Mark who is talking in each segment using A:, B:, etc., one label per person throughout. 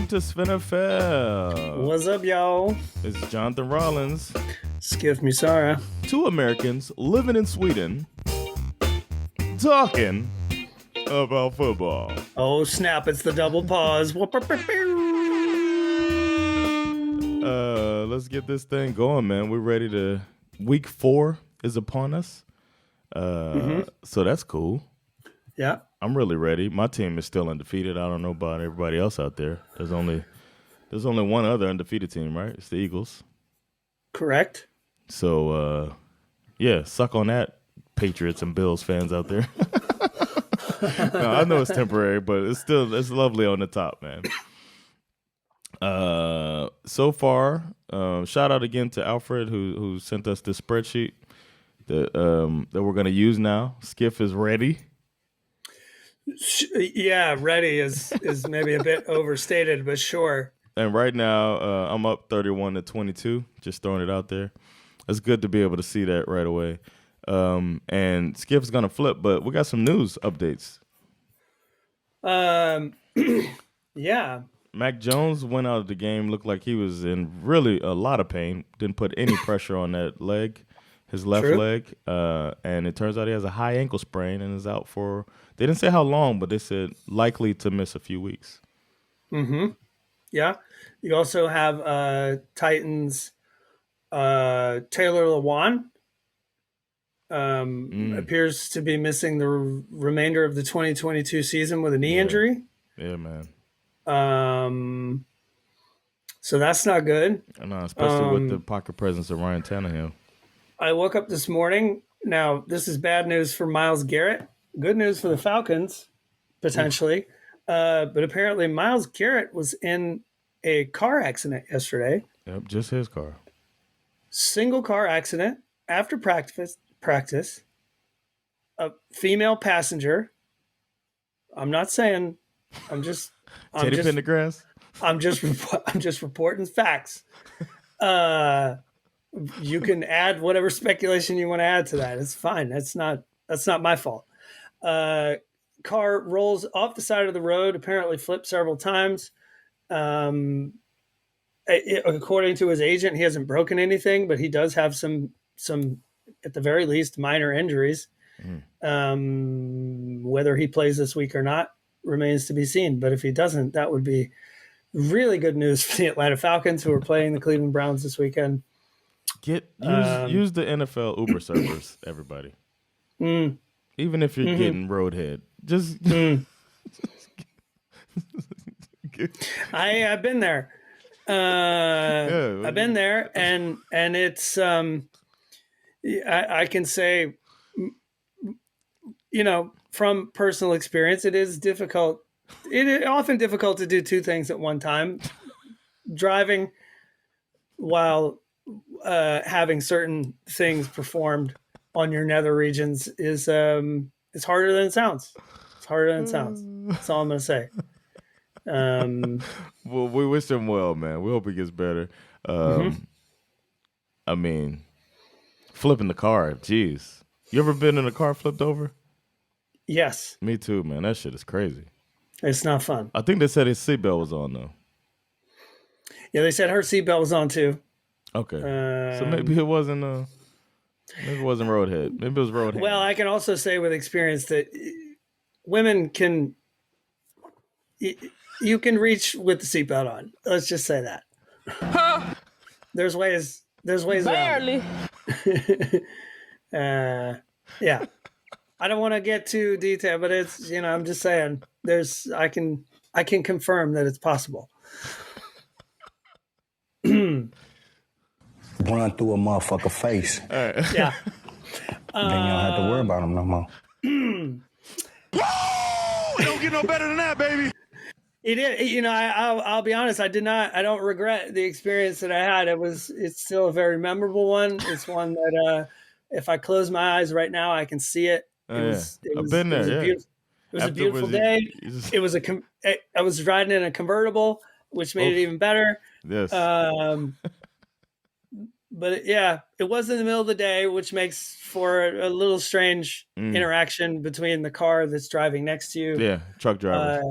A: to SveNFL.
B: What's up, y'all?
A: It's Jonathan Rollins.
B: Schif Musara.
A: Two Americans living in Sweden talking about football.
B: Oh, snap. It's the double pause.
A: Let's get this thing going, man. We're ready to... Week 4 is upon us. So that's cool.
B: Yeah.
A: I'm really ready. My team is still undefeated. I don't know about everybody else out there. There's only one other undefeated team, right? It's the Eagles.
B: Correct.
A: So, yeah, suck on that, Patriots and Bills fans out there. No, I know it's temporary, but it's lovely on the top, man. So far, shout out again to Alfred who sent us this spreadsheet that we're going to use now. Schif is ready.
B: Yeah, ready is maybe a bit overstated, but sure.
A: And right now, I'm up 31-22. Just throwing it out there. It's good to be able to see that right away. And Skip's gonna flip, but we got some news updates.
B: Yeah.
A: Mac Jones went out of the game. Looked like he was in really a lot of pain. Didn't put any pressure on that leg, his left leg. And it turns out he has a high ankle sprain and is out for. They didn't say how long, but they said likely to miss a few weeks.
B: Mm-hmm. Yeah. You also have Titans Taylor Lewan appears to be missing the remainder of the 2022 season with a knee injury.
A: Yeah, man.
B: So that's not good.
A: I know, especially with the pocket presence of Ryan Tannehill.
B: I woke up this morning. Now, this is bad news for Myles Garrett. Good news for the Falcons, potentially. But apparently Myles Garrett was in a car accident yesterday.
A: Yep, just his car.
B: Single car accident after practice. A female passenger. I'm not saying.
A: Teddy Pendergrass.
B: I'm just reporting facts. You can add whatever speculation you want to add to that. It's fine. That's not my fault. Car rolls off the side of the road, apparently flipped several times. According to his agent, he hasn't broken anything, but he does have some at the very least minor injuries. Whether he plays this week or not remains to be seen. But if he doesn't, that would be really good news for the Atlanta Falcons, who are playing the Cleveland Browns this weekend.
A: Use the NFL Uber servers, everybody. Even if you're getting roadhead,
B: I've been there. I've been there, and it's I can say, from personal experience, it is difficult. It is often difficult to do two things at one time. Driving while having certain things performed on your nether regions is it's harder than it sounds. It's harder than it sounds. That's all I'm going to say.
A: Well, we wish him well, man. We hope he gets better. I mean, flipping the car, geez. You ever been in a car flipped over?
B: Yes.
A: Me too, man. That shit is crazy.
B: It's not fun.
A: I think they said his seatbelt was on, though.
B: Yeah, they said her seatbelt was on, too.
A: Okay. So maybe it wasn't roadhead. Maybe it was roadhead.
B: Well, I can also say with experience that women can... You can reach with the seatbelt on. Let's just say that. There's ways
C: barely.
B: Yeah. I don't want to get too detailed, but it's, I'm just saying I can confirm that it's possible.
D: Run through a motherfucker face.
A: All right.
B: Yeah.
D: Then you don't have to worry about them no more.
A: It don't get no better than that, baby.
B: It is, I'll be honest. I don't regret the experience that I had. It's still a very memorable one. It's one that, if I close my eyes right now, I can see it.
A: I've been there.
B: It was a beautiful day. I was riding in a convertible, which made it even better.
A: Yes.
B: But it was in the middle of the day, which makes for a little strange interaction between the car that's driving next to you.
A: Yeah, truck drivers.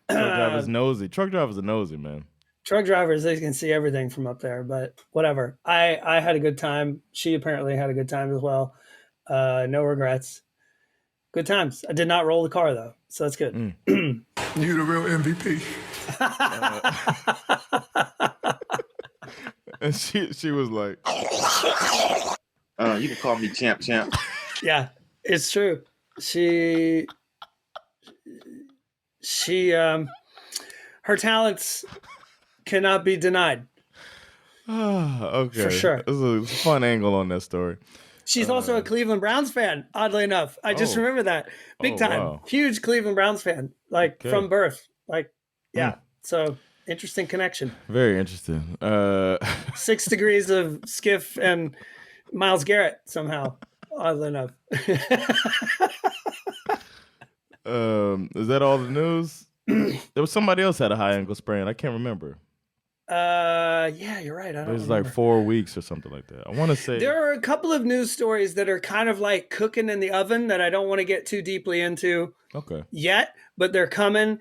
A: Truck drivers nosy. Truck drivers are nosy, man.
B: Truck drivers, they can see everything from up there, but whatever. I had a good time. She apparently had a good time as well. No regrets. Good times. I did not roll the car though, so that's good.
C: You the real MVP.
A: And she was like,
E: you can call me champ.
B: Yeah, it's true. She her talents cannot be denied.
A: okay.
B: For sure.
A: This is a fun angle on that story.
B: She's also a Cleveland Browns fan, oddly enough. I just remember that. Big time.
A: Wow.
B: Huge Cleveland Browns fan, like from birth. Like, yeah.
A: Hmm.
B: So interesting connection.
A: Very interesting.
B: 6 degrees of Schif and Myles Garrett somehow, oddly enough.
A: Is that all the news? There was somebody else had a high ankle sprain. I can't remember.
B: Yeah, you're right. I don't
A: It was
B: remember.
A: like 4 weeks or something like that. I want to say
B: There are a couple of news stories that are kind of like cooking in the oven that I don't want to get too deeply into
A: okay.
B: yet, but they're coming.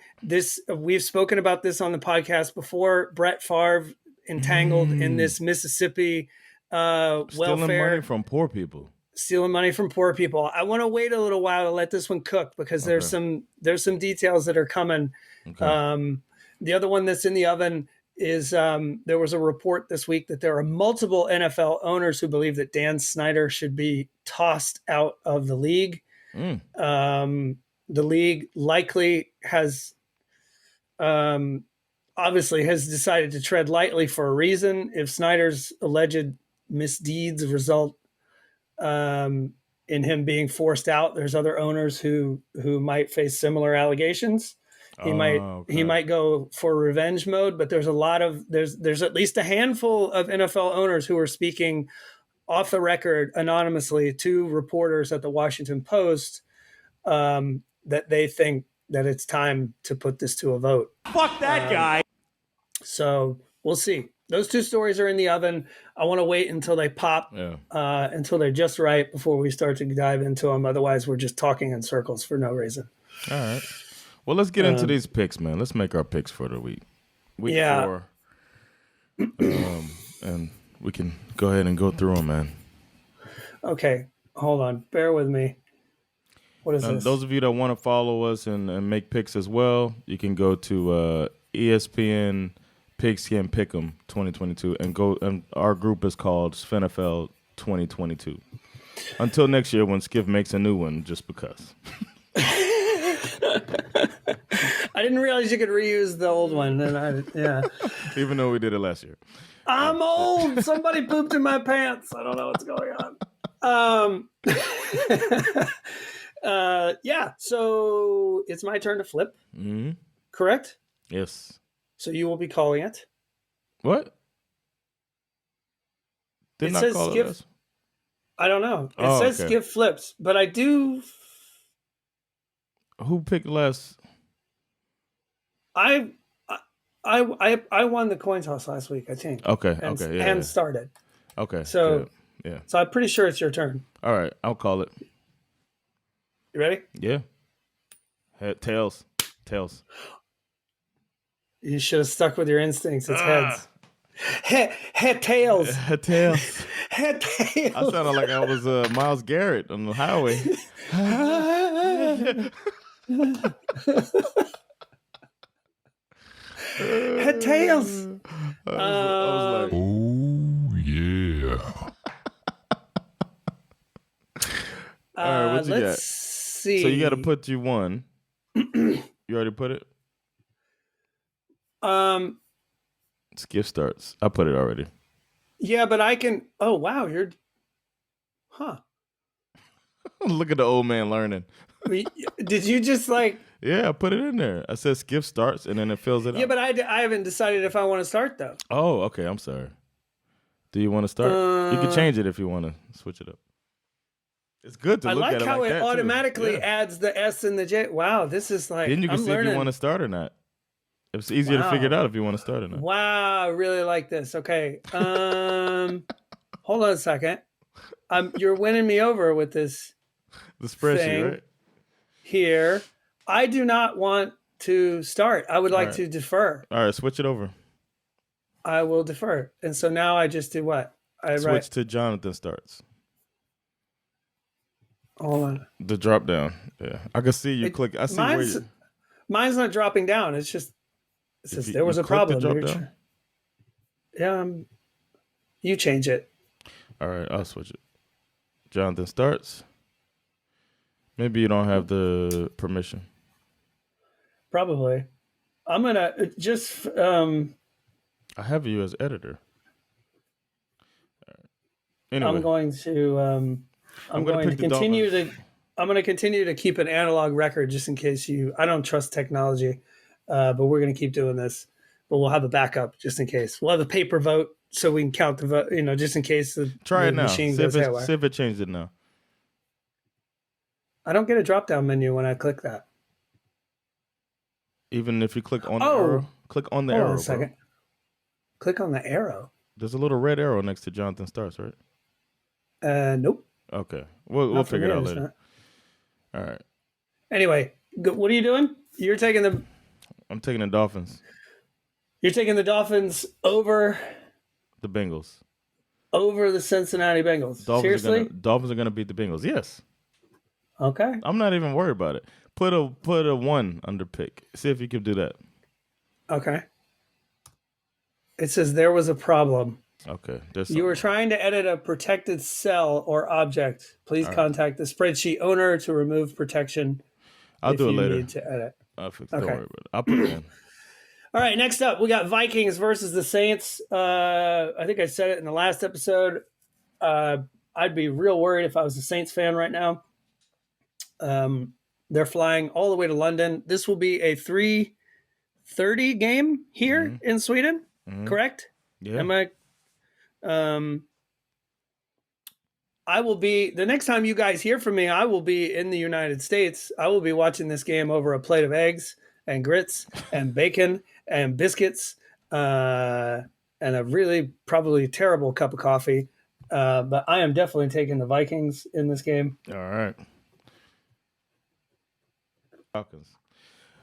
B: We've spoken about this on the podcast before. Brett Favre entangled in this Mississippi
A: Stealing
B: welfare,
A: money from poor people.
B: stealing money from poor people. I want to wait a little while to let this one cook because there's some details that are coming.
A: Okay.
B: The other one that's in the oven is there was a report this week that there are multiple NFL owners who believe that Dan Snyder should be tossed out of the league. The league likely has obviously has decided to tread lightly for a reason. If Snyder's alleged misdeeds result in him being forced out, there's other owners who might face similar allegations. He might go for revenge mode, but there's at least a handful of NFL owners who are speaking off the record anonymously to reporters at the Washington Post that they think that it's time to put this to a vote.
F: Fuck that guy.
B: So we'll see. Those 2 stories are in the oven. I want to wait until they pop, until they're just right before we start to dive into them. Otherwise, we're just talking in circles for no reason.
A: All right. Well, let's get into these picks, man. Let's make our picks for the week. Week 4. And we can go ahead and go through them, man.
B: Okay. Hold on. Bear with me. What is this?
A: Those of you that want to follow us and make picks as well, you can go to ESPN Pigskin Pick'em 2022 and go. And our group is called SveNFL 2022. Until next year when Schif makes a new one, just because.
B: I didn't realize you could reuse the old one.
A: Even though we did it last year.
B: I'm old. Somebody pooped in my pants. I don't know what's going on. Yeah. So it's my turn to flip.
A: Mm-hmm.
B: Correct?
A: Yes.
B: So you will be calling it.
A: What? Didn't I call it last?
B: I don't know. It says
A: okay.
B: Schif flips, but I do.
A: Who picked last?
B: I won the coin toss last week, I think.
A: Okay.
B: And started.
A: Okay.
B: So
A: good. Yeah.
B: So I'm pretty sure it's your turn.
A: All right, I'll call it.
B: You ready?
A: Yeah. Tails.
B: You should have stuck with your instincts. It's heads. Head tails.
A: Tails.
B: Head tails.
A: I sounded like I was Myles Garrett on the highway.
B: Head tails.
A: I was like,
C: Oh, yeah.
A: all right, what you
B: let's
A: got?
B: see.
A: So you got to put you one. You already put it? Skip starts. I put it already.
B: Yeah, but I can. Oh wow,
A: Look at the old man learning.
B: Did you just like?
A: Yeah, I put it in there. I said skip starts, and then it fills it
B: Yeah,
A: out.
B: but I haven't decided if I want to start though.
A: Oh, okay. I'm sorry. Do you want to start? You can change it if you want to switch it up. It's good to
B: I
A: look
B: like
A: at it
B: how
A: like
B: it
A: that, too.
B: adamatically
A: Yeah.
B: adds the S and the J. Wow, this is like.
A: Then you can
B: I'm
A: see
B: learning.
A: if you want to start or not. It's easier to figure it out if you want to start or not.
B: Wow, I really like this. Okay. Hold on a second. You're winning me over with this
A: The spreadsheet,
B: thing
A: right?
B: here. I do not want to start. I would like to defer.
A: All right, switch it over.
B: I will defer. And so now I just do what? I
A: Switch
B: write.
A: to Jonathan starts.
B: Hold on.
A: The drop down. Yeah, I can see you click. I see where
B: Mine's
A: you.
B: mine's not dropping down. It says there was a
A: click the
B: problem.
A: drop down.
B: Yeah, you change it.
A: All right, I'll switch it. Jonathan starts. Maybe you don't have the permission.
B: Probably. I'm gonna just
A: I have you as editor. Anyway,
B: I'm going to I'm
A: gonna
B: going to
A: pick the
B: continue
A: Dolphins.
B: I'm going to continue to keep an analog record just in case I don't trust technology, but we're going to keep doing this. But we'll have a backup just in case. We'll have a paper vote so we can count the vote, just in case
A: Try
B: the
A: it now.
B: machine
A: See
B: goes haywire.
A: if it changed it now.
B: I don't get a drop down menu when I click that.
A: Even if you click on the arrow, click on the arrow.
B: Hold on a second.
A: Bro.
B: Click on the arrow.
A: There's a little red arrow next to Jonathan Starts, right?
B: Nope.
A: Okay, we'll figure it out later. All right.
B: Anyway, what are you doing?
A: I'm taking the Dolphins.
B: You're taking the Dolphins over
A: The Bengals.
B: Over the Cincinnati Bengals. Seriously?
A: Dolphins are gonna beat the Bengals. Yes.
B: Okay.
A: I'm not even worried about it. Put a 1 under pick. See if you can do that.
B: Okay. It says there was a problem.
A: Okay.
B: You were trying to edit a protected cell or object. Please contact the spreadsheet owner to remove protection.
A: I'll do it later.
B: Need to edit.
A: I'll fix it. Don't worry about it. I'll put it in.
B: All right, next up, we got Vikings versus the Saints. I think I said it in the last episode. I'd be real worried if I was a Saints fan right now. They're flying all the way to London. This will be a 3:30 game here in Sweden, correct?
A: Yeah.
B: Am I? I will be, the next time you guys hear from me, I will be in the United States. I will be watching this game over a plate of eggs and grits and bacon and biscuits and a really probably terrible cup of coffee. But I am definitely taking the Vikings in this game.
A: All right. Falcons.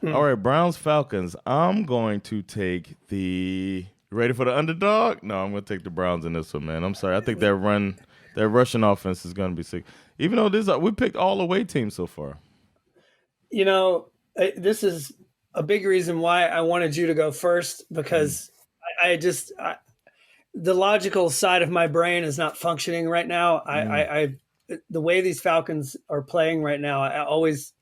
A: All right, Browns Falcons. I'm going to take the ready for the underdog? No, I'm going to take the Browns in this one, man. I'm sorry. I think their rushing offense is going to be sick. Even though we picked all away teams so far.
B: This is a big reason why I wanted you to go first because the logical side of my brain is not functioning right now. The way these Falcons are playing right now, I always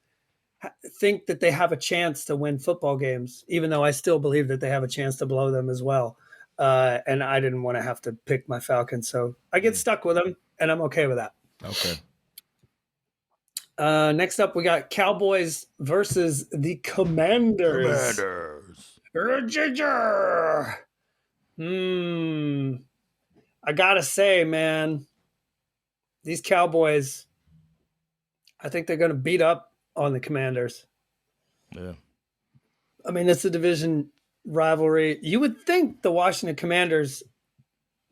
B: think that they have a chance to win football games, even though I still believe that they have a chance to blow them as well. And I didn't want to have to pick my Falcons, so I get stuck with them, and I'm okay with that.
A: Okay.
B: Next up, we got Cowboys versus the Commanders. I gotta say, man, these Cowboys, I think they're going to beat up on the Commanders.
A: Yeah.
B: I mean, it's a division rivalry. You would think the Washington Commanders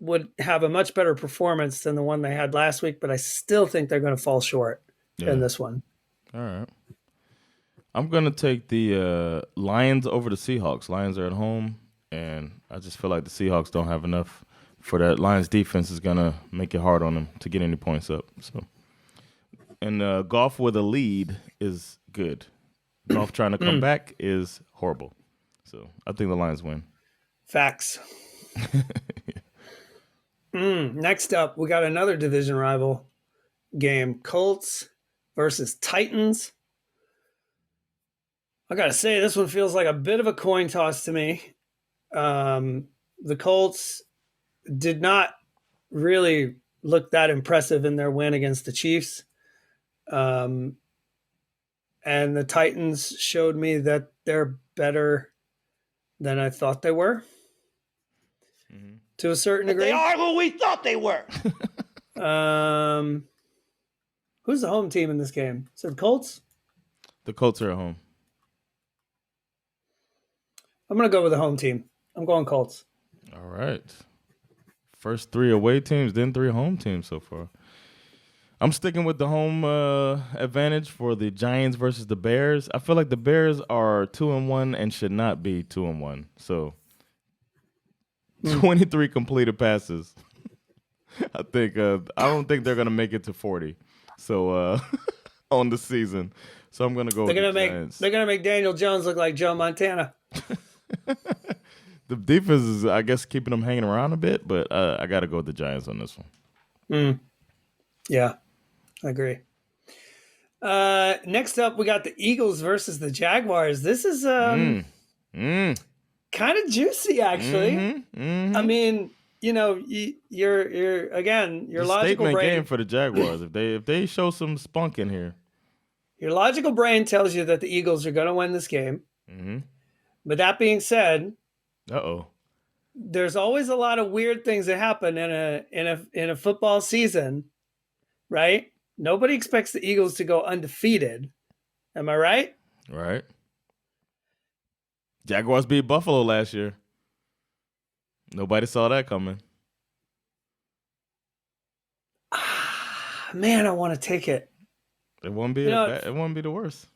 B: would have a much better performance than the one they had last week, but I still think they're going to fall short in this one.
A: All right. I'm going to take the Lions over the Seahawks. Lions are at home, and I just feel like the Seahawks don't have enough for that. Lions defense is going to make it hard on them to get any points up. So, and golf with a lead is good. Golf trying to come back is horrible. So I think the Lions win.
B: Facts. Next up, we got another division rival game. Colts versus Titans. I got to say, this one feels like a bit of a coin toss to me. The Colts did not really look that impressive in their win against the Chiefs. And the Titans showed me that they're better than I thought they were. To a certain degree.
E: They are who we thought they were.
B: Who's the home team in this game? Is it the Colts?
A: The Colts are at home.
B: I'm going to go with the home team. I'm going Colts.
A: All right. First 3 away teams, then 3 home teams so far. I'm sticking with the home advantage for the Giants versus the Bears. I feel like the Bears are 2-1 and should not be 2-1. So 23 completed passes. I don't think they're gonna make it to 40. So on the season. So I'm gonna go with the Giants.
B: They're gonna make Daniel Jones look like Joe Montana.
A: The defense is, I guess, keeping them hanging around a bit, but I got to go with the Giants on this one.
B: Yeah, I agree. Next up, we got the Eagles versus the Jaguars. This is kind of juicy, actually. I mean, you're again, your logical
A: statement
B: brain
A: game for the Jaguars. If they show some spunk in here,
B: your logical brain tells you that the Eagles are going to win this game. But that being said, there's always a lot of weird things that happen in a football season, right? Nobody expects the Eagles to go undefeated. Am I right?
A: Right. Jaguars beat Buffalo last year. Nobody saw that coming.
B: Man, I want to take it.
A: It won't be the worst.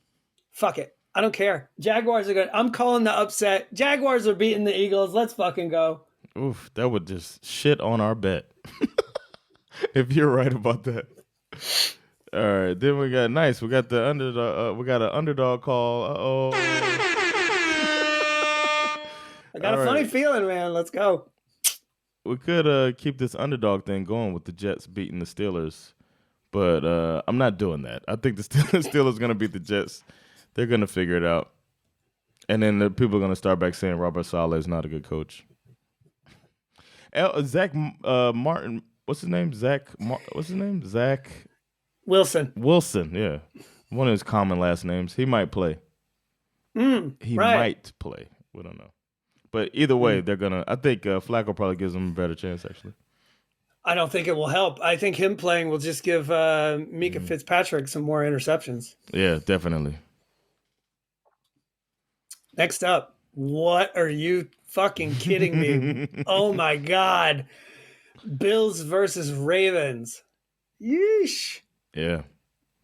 B: Fuck it. I don't care. Jaguars are good. I'm calling the upset. Jaguars are beating the Eagles. Let's fucking go.
A: Oof, that would just shit on our bet. If you're right about that. All right, then we got the underdog. We got an underdog call.
B: I got a funny feeling, man. Let's go.
A: We could keep this underdog thing going with the Jets beating the Steelers, but I'm not doing that. I think the Steelers going to beat the Jets. They're going to figure it out. And then the people are going to start back saying Robert Saleh is not a good coach. Zach Martin, what's his name? Zach Wilson, yeah. One of his common last names. He might play. Might play. We don't know. But either way, they're going to – I think Flacco probably gives them a better chance, actually.
B: I don't think it will help. I think him playing will just give Mika Fitzpatrick some more interceptions.
A: Yeah, definitely.
B: Next up, what are you fucking kidding me? Oh, my God. Bills versus Ravens. Yeesh.
A: Yeah.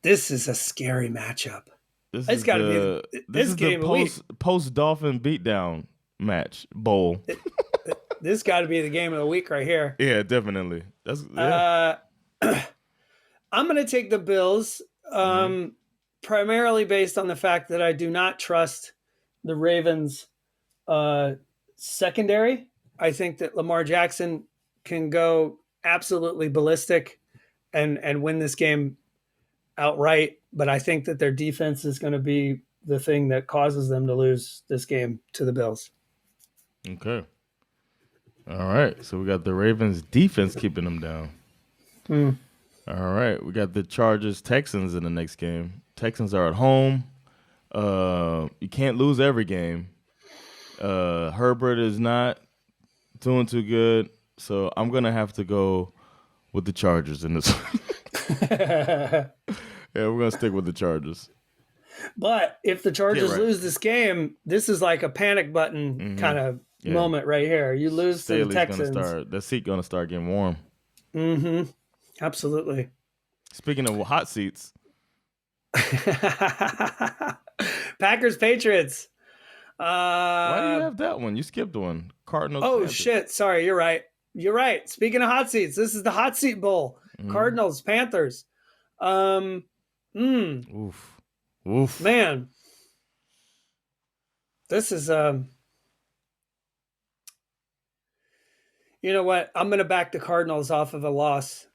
B: This is a scary matchup.
A: This is the post-Dolphin beatdown match, bowl.
B: This got to be the game of the week right here.
A: Yeah, definitely.
B: I'm going to take the Bills, primarily based on the fact that I do not trust the Ravens secondary. I think that Lamar Jackson can go absolutely ballistic and win this game outright, but I think that their defense is going to be the thing that causes them to lose this game to the Bills.
A: Okay. All right. So we got the Ravens defense keeping them down. All right. We got the Chargers Texans in the next game. Texans are at home. You can't lose every game. Herbert is not doing too good, so I'm going to have to go with the Chargers in this one. Yeah, we're going to stick with the Chargers.
B: But if the Chargers lose this game, this is like a panic button kind of moment right here. You lose to the Texans.
A: The seat going to start getting warm.
B: Absolutely.
A: Speaking of hot seats.
B: Packers Patriots.
A: Why do you have that one? You skipped one. Cardinals.
B: Oh,
A: Panthers.
B: shit. Sorry, you're right. You're right. Speaking of hot seats, this is the hot seat bowl. Cardinals, Panthers.
A: Oof.
B: Man. This is you know what? I'm going to back the Cardinals off of a loss.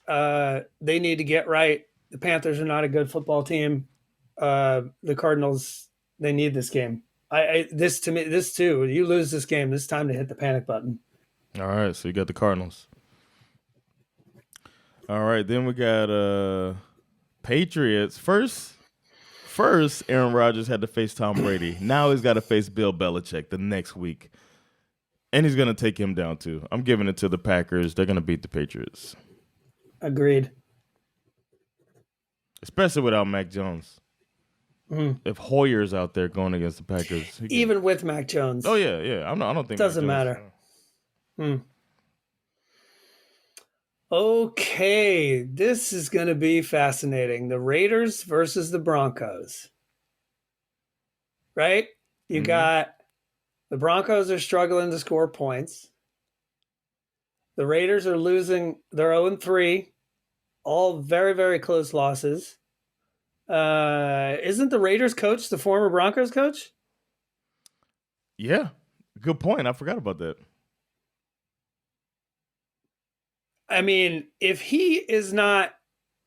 B: They need to get right. The Panthers are not a good football team. The Cardinals, they need this game. This too. You lose this game, it's time to hit the panic button.
A: All right, so you got the Cardinals. All right, then we got Patriots. First, Aaron Rodgers had to face Tom Brady. Now he's got to face Bill Belichick the next week. And he's going to take him down too. I'm giving it to the Packers. They're going to beat the Patriots.
B: Agreed.
A: Especially without Mac Jones. If Hoyer's out there going against the Packers.
B: Even with Mac Jones.
A: Oh, yeah. I don't think
B: doesn't matter. Okay, this is going to be fascinating. The Raiders versus the Broncos. Right? You got the Broncos are struggling to score points. The Raiders are losing. They're 0-3, all very, very close losses. Isn't the Raiders coach the former Broncos coach?
A: Yeah, good point. I forgot about that.
B: I mean, if he is not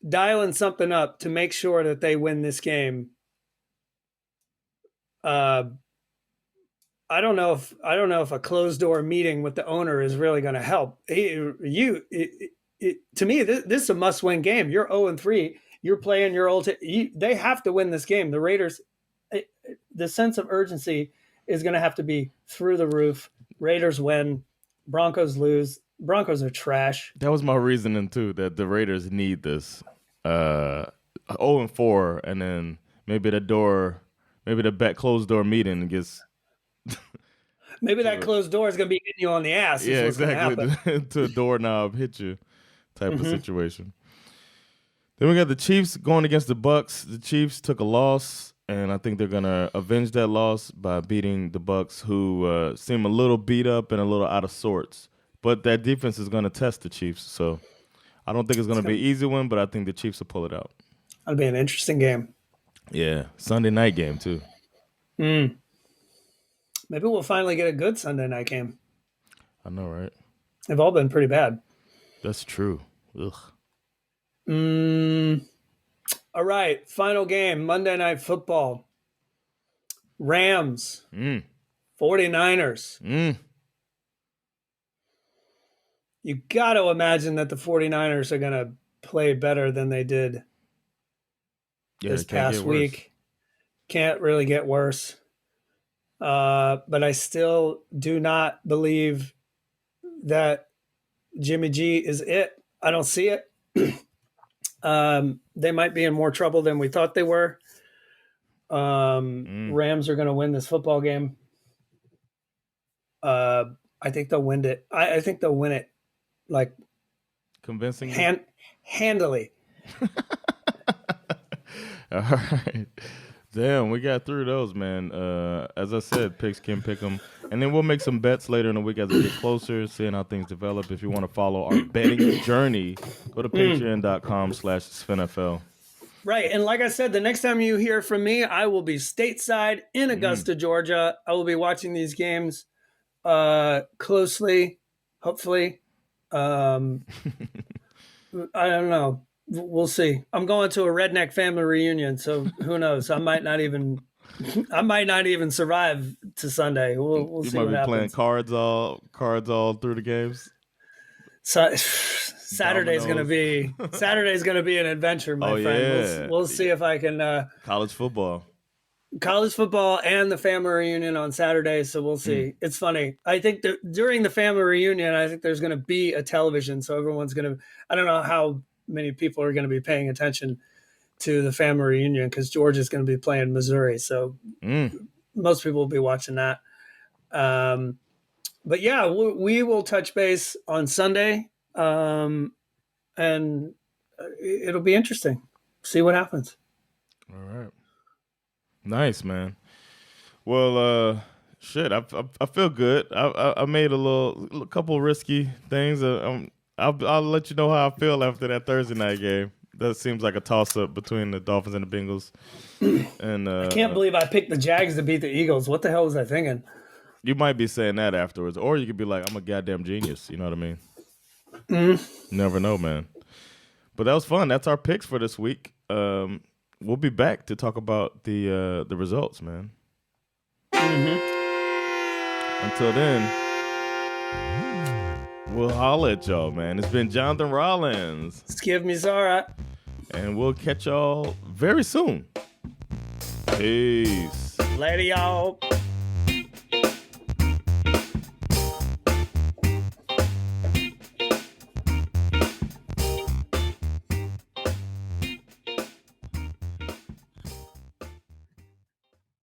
B: dialing something up to make sure that they win this game, I don't know if a closed door meeting with the owner is really going to help. To me, this is a must win game. You're 0-3. You're playing your old. They have to win this game. The Raiders, the sense of urgency is going to have to be through the roof. Raiders win. Broncos lose. Broncos are trash.
A: That was my reasoning too. That the Raiders need this 0-4, and then maybe the closed door meeting gets.
B: Maybe that closed door is going to be hitting you on the ass.
A: Yeah, exactly. To a doorknob hit you type of situation. Then we got the Chiefs going against the Bucks. The Chiefs took a loss, and I think they're going to avenge that loss by beating the Bucks, who seem a little beat up and a little out of sorts. But that defense is going to test the Chiefs, so I don't think it's going to be an easy one, but I think the Chiefs will pull it out.
B: That'll be an interesting game.
A: Yeah, Sunday night game too.
B: Maybe we'll finally get a good Sunday night game.
A: I know, right?
B: They've all been pretty bad.
A: That's true. Ugh.
B: All right, final game, Monday Night Football. Rams, 49ers. You got to imagine that the 49ers are going to play better than they did this past week. Can't really get worse. But I still do not believe that Jimmy G is it. I don't see it. They might be in more trouble than we thought they were. Rams are going to win this football game. I think they'll win it. I think they'll win it like
A: convincingly,
B: handily.
A: All right. Damn, we got through those, man. As I said, picks can pick them. And then we'll make some bets later in the week as we get closer, seeing how things develop. If you want to follow our betting journey, go to patreon.com/SveNFL.
B: Right. And like I said, the next time you hear from me, I will be stateside in Augusta, Georgia. I will be watching these games closely, hopefully. I don't know. We'll see. I'm going to a redneck family reunion, so who knows? I might not even survive to Sunday. We'll see what happens. You might be playing
A: cards all through the games.
B: So, Saturday's going to be an adventure, my friend.
A: Yeah.
B: We'll see if I can.
A: College football
B: and the family reunion on Saturday, so we'll see. It's funny. I think that during the family reunion, I think there's going to be a television, so everyone's going to. I don't know how many people are going to be paying attention to the family reunion because Georgia's going to be playing Missouri, so most people will be watching that. But yeah, we will touch base on Sunday, and it'll be interesting. See what happens.
A: All right. Nice, man. Well, shit, I feel good. I made a couple risky things. I'll let you know how I feel after that Thursday night game. That seems like a toss-up between the Dolphins and the Bengals. And
B: I can't believe I picked the Jags to beat the Eagles. What the hell was I thinking?
A: You might be saying that afterwards, or you could be like, "I'm a goddamn genius." You know what I mean? Never know, man. But that was fun. That's our picks for this week. We'll be back to talk about the results, man. Until then, we'll holla at y'all, man. It's been Jonathan Rollins.
B: Skip Mizara.
A: And we'll catch y'all very soon. Peace.
B: Later, y'all.